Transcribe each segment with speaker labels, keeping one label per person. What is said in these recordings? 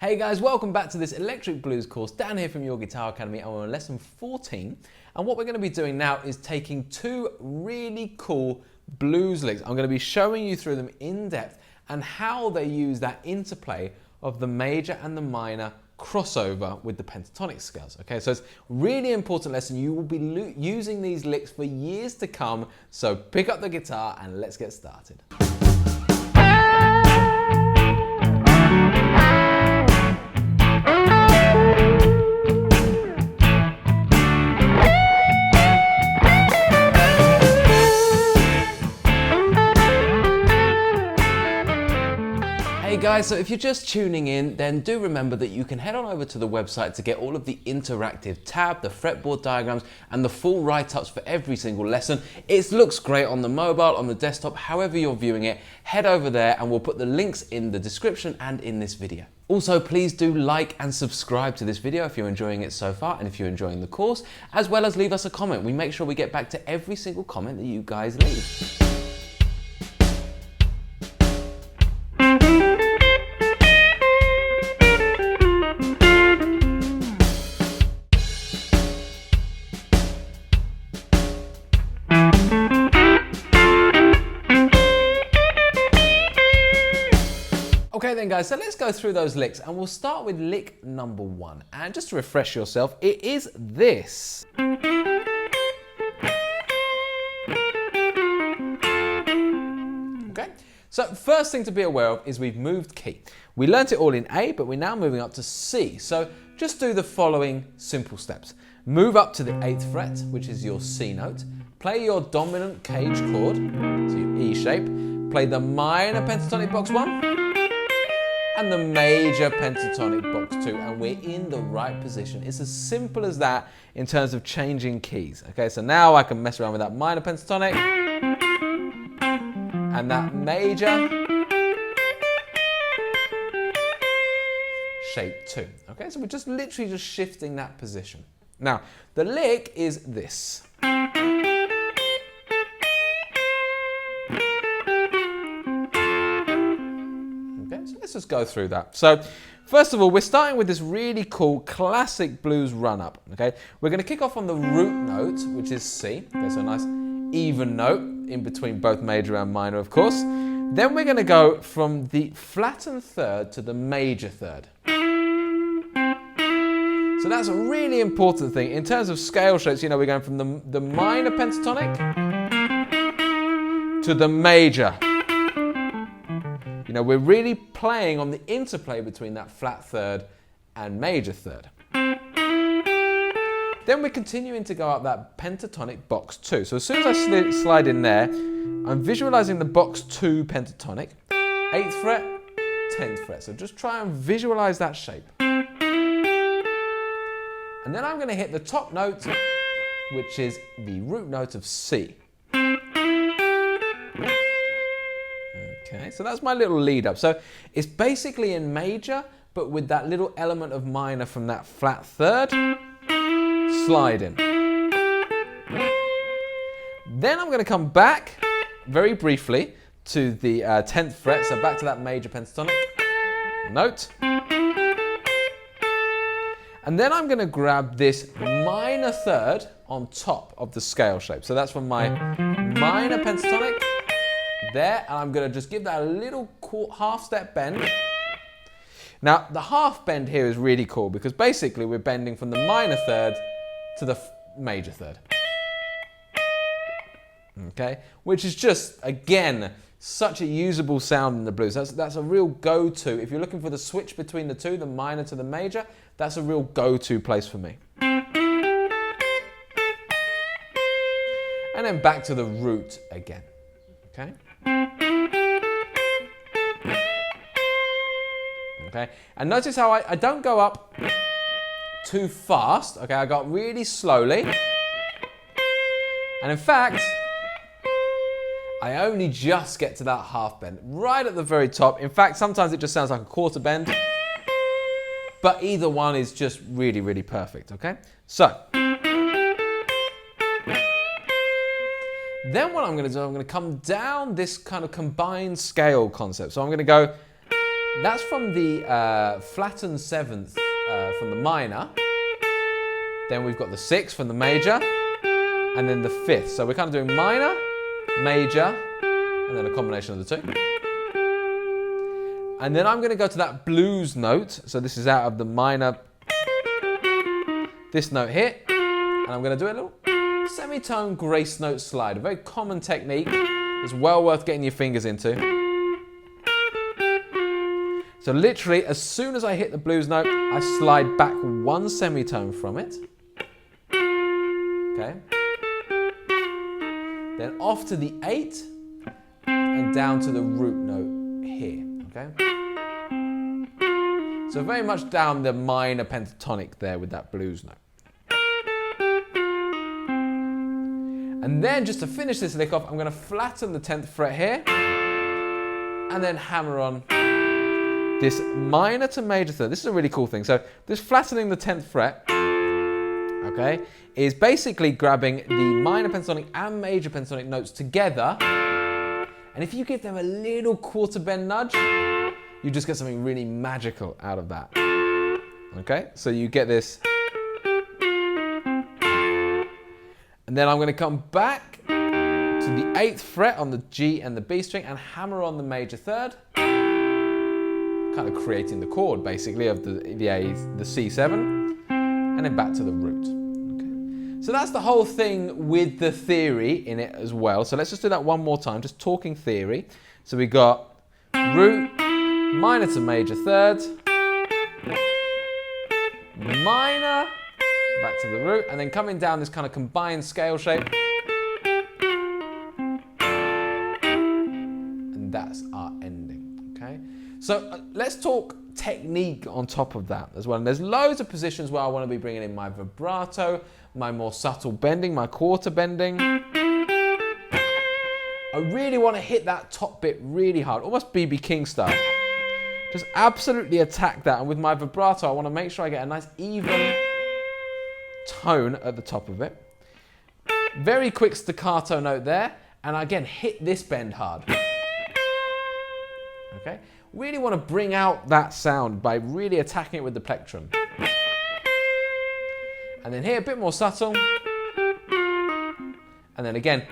Speaker 1: Hey guys, welcome back to this electric blues course down here from Your Guitar Academy, and we're on lesson 14. And what we're going to be doing now is taking two really cool blues licks. I'm going to be showing you through them in depth and how they use that interplay of the major and the minor crossover with the pentatonic scales. Okay, so it's a really important lesson. You will be using these licks for years to come. So pick up the guitar and let's get started. Hey guys, so if you're just tuning in, then do remember that you can head on over to the website to get all of the interactive tab, the fretboard diagrams, and the full write-ups for every single lesson. It looks great on the mobile, on the desktop, however you're viewing it. Head over there and we'll put the links in the description and in this video. Also, please do like and subscribe to this video if you're enjoying it so far and if you're enjoying the course, as well as leave us a comment. We make sure we get back to every single comment that you guys leave. Okay then guys, so let's go through those licks and we'll start with lick number 1. And just to refresh yourself, it is this. Okay, so first thing to be aware of is we've moved key. We learnt it all in A, but we're now moving up to C. So just do the following simple steps. Move up to the 8th fret, which is your C note. Play your dominant cage chord, so your E shape. Play the minor pentatonic box 1. And the major pentatonic box 2, and we're in the right position. It's as simple as that in terms of changing keys. Okay, so now I can mess around with that minor pentatonic and that major shape 2. Okay, so we're just literally just shifting that position. Now, the lick is this. Let's just go through that. So, first of all, we're starting with this really cool classic blues run-up. Okay, we're going to kick off on the root note, which is C. Okay, so a nice even note in between both major and minor, of course. Then we're going to go from the flattened third to the major third. So that's a really important thing in terms of scale shapes. You know, we're going from the minor pentatonic to the major. You know, we're really playing on the interplay between that flat third and major third. Then we're continuing to go up that pentatonic box 2. So as soon as I slide in there, I'm visualizing the box 2 pentatonic, 8th fret, 10th fret. So just try and visualize that shape. And then I'm going to hit the top note, which is the root note of C. Okay, so that's my little lead up. So it's basically in major, but with that little element of minor from that flat third, slide in. Then I'm going to come back very briefly to the 10th fret, so back to that major pentatonic note. And then I'm going to grab this minor third on top of the scale shape. So that's from my minor pentatonic there, and I'm going to just give that a little half step bend. Now, the half bend here is really cool because basically we're bending from the minor third to the major third. Okay, which is just, again, such a usable sound in the blues. That's a real go-to. If you're looking for the switch between the two, the minor to the major, that's a real go-to place for me. And then back to the root again. Okay. Okay, and notice how I don't go up too fast. Okay, I got really slowly. And in fact, I only just get to that half bend, right at the very top. In fact, sometimes it just sounds like a quarter bend. But either one is just really, really perfect, okay? So, then what I'm going to do, I'm going to come down this kind of combined scale concept. So I'm going to go That's from the flattened 7th from the minor. Then we've got the 6th from the major, and then the 5th. So we're kind of doing minor, major, and then a combination of the two. And then I'm going to go to that blues note. So this is out of the minor, this note here, and I'm going to do a little semitone grace note slide. A very common technique. It's well worth getting your fingers into. So literally, as soon as I hit the blues note, I slide back one semitone from it. Okay. Then off to the 8 and down to the root note here. Okay. So very much down the minor pentatonic there with that blues note. And then just to finish this lick off, I'm going to flatten the 10th fret here and then hammer on this minor to major third. This is a really cool thing. So this flattening the 10th fret, okay, is basically grabbing the minor pentatonic and major pentatonic notes together. And if you give them a little quarter bend nudge, you just get something really magical out of that. Okay, so you get this. And then I'm going to come back to the 8th fret on the G and the B string and hammer on the major third, kind of creating the chord basically of the A, the C7, and then back to the root. Okay. So that's the whole thing with the theory in it as well. So let's just do that one more time, just talking theory. So we got root, minor to major third, minor, back to the root, and then coming down this kind of combined scale shape. And that's our ending, okay? So let's talk technique on top of that as well. And there's loads of positions where I want to be bringing in my vibrato, my more subtle bending, my quarter bending. I really want to hit that top bit really hard, almost B.B. King style. Just absolutely attack that. And with my vibrato, I want to make sure I get a nice even tone at the top of it. Very quick staccato note there. And again, hit this bend hard. Okay? Really want to bring out that sound by really attacking it with the plectrum. And then here, a bit more subtle. And then again,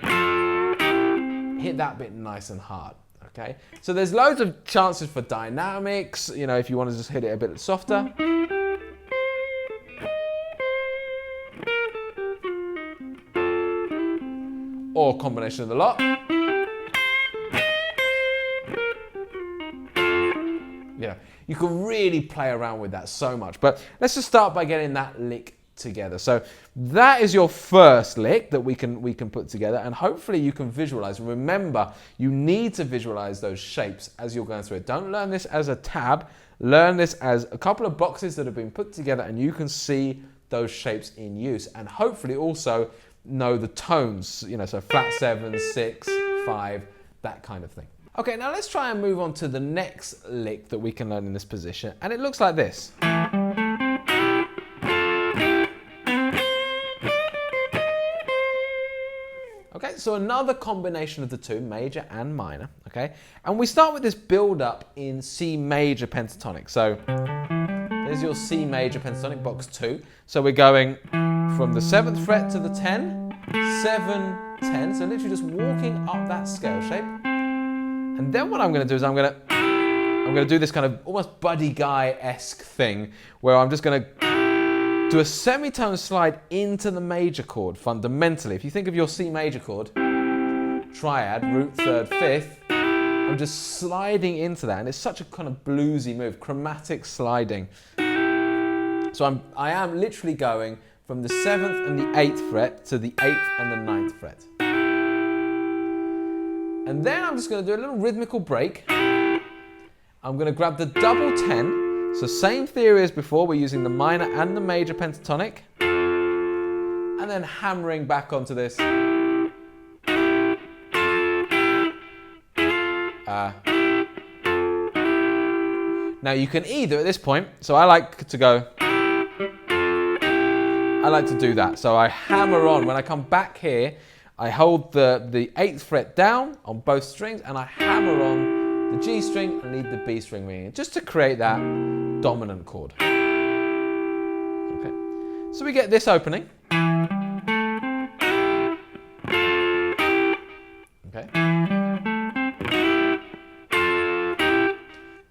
Speaker 1: hit that bit nice and hard. Okay? So there's loads of chances for dynamics, you know, if you want to just hit it a bit softer. Or a combination of the lot. Yeah, you can really play around with that so much. But let's just start by getting that lick together. So that is your first lick that we can put together, and hopefully you can visualize. Remember, you need to visualize those shapes as you're going through it. Don't learn this as a tab. Learn this as a couple of boxes that have been put together, and you can see those shapes in use, and hopefully also know the tones, you know, so flat 7, 6, 5, that kind of thing. Okay, now let's try and move on to the next lick that we can learn in this position, and it looks like this. Okay, so another combination of the two, major and minor, okay? And we start with this build up in C major pentatonic. So there's your C major pentatonic, box 2. So we're going from the 7th fret to the 10, 7, 10. So literally just walking up that scale shape. And then what I'm going to do is I'm going to do this kind of almost Buddy Guy-esque thing where I'm just going to do a semitone slide into the major chord fundamentally. If you think of your C major chord, triad, root, 3rd, 5th, I'm just sliding into that, and it's such a kind of bluesy move, chromatic sliding. So I am literally going from the 7th and the 8th fret to the 8th and the 9th fret. And then I'm just going to do a little rhythmical break. I'm going to grab the double 10. So same theory as before, we're using the minor and the major pentatonic. And then hammering back onto this. Now you can either at this point, so I like to do that. So I hammer on. When I come back here, I hold the 8th fret down on both strings and I hammer on the G string and leave the B string ringing, just to create that dominant chord. Okay, so we get this opening. Okay.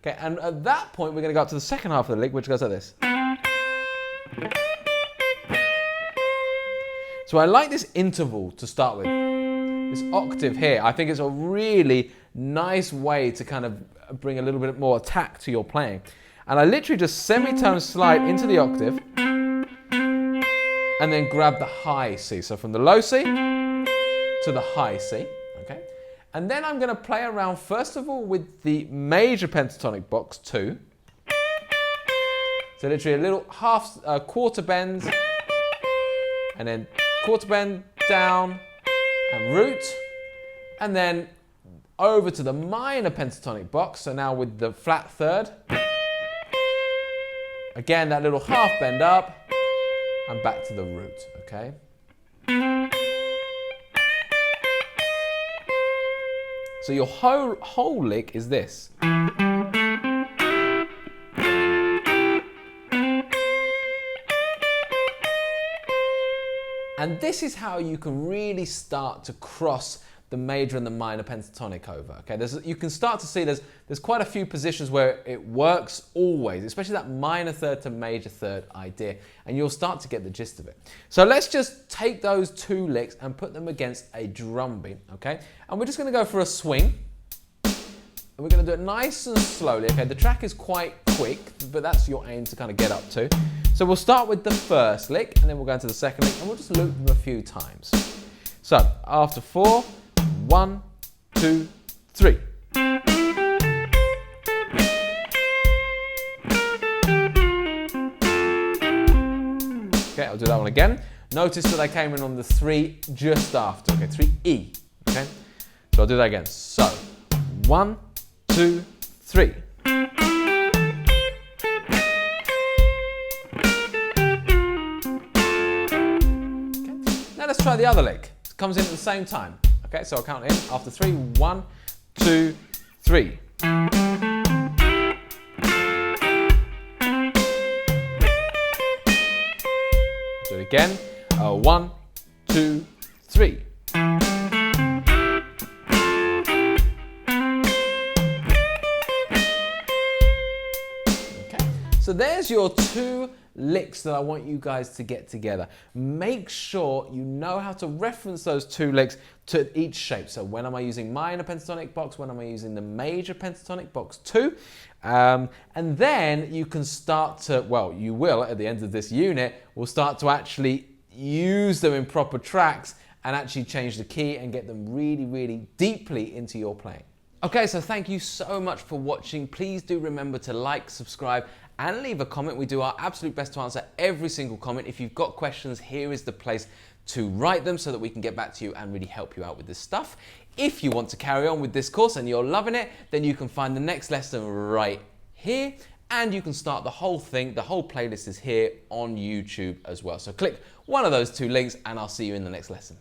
Speaker 1: Okay, and at that point we're going to go up to the second half of the lick, which goes like this. So I like this interval to start with. This octave here, I think it's a really nice way to kind of bring a little bit more attack to your playing. And I literally just semitone slide into the octave and then grab the high C. So from the low C to the high C, okay? And then I'm going to play around first of all with the major pentatonic box 2. So literally a little quarter bend, and then quarter bend down and root, and then over to the minor pentatonic box. So now with the flat third, again that little half bend up and back to the root, okay? So your whole lick is this. And this is how you can really start to cross the major and the minor pentatonic over. Okay, you can start to see there's quite a few positions where it works always, especially that minor third to major third idea, and you'll start to get the gist of it. So let's just take those 2 licks and put them against a drum beat, okay? And we're just going to go for a swing. And we're going to do it nice and slowly, okay? The track is quite quick, but that's your aim to kind of get up to. So we'll start with the first lick, and then we'll go into the second lick, and we'll just loop them a few times. So after 4, 1, 2, 3. Okay, I'll do that one again. Notice that I came in on the 3 just after, okay, 3E, okay? So I'll do that again. So, 1, 2, 3. Let's try the other lick. It comes in at the same time. Okay, so I'll count in after 3. 1, 2, 3. Do it again. 1, 2, 3. Okay, so there's your 2 licks that I want you guys to get together. Make sure you know how to reference those 2 licks to each shape. So when am I using minor pentatonic box? When am I using the major pentatonic box 2? And then you can start to, well, you will at the end of this unit, will start to actually use them in proper tracks and actually change the key and get them really, really deeply into your playing. Okay, so thank you so much for watching. Please do remember to like, subscribe, and leave a comment. We do our absolute best to answer every single comment. If you've got questions, here is the place to write them so that we can get back to you and really help you out with this stuff. If you want to carry on with this course and you're loving it, then you can find the next lesson right here, and you can start the whole thing. The whole playlist is here on YouTube as well. So click one of those 2 links and I'll see you in the next lesson.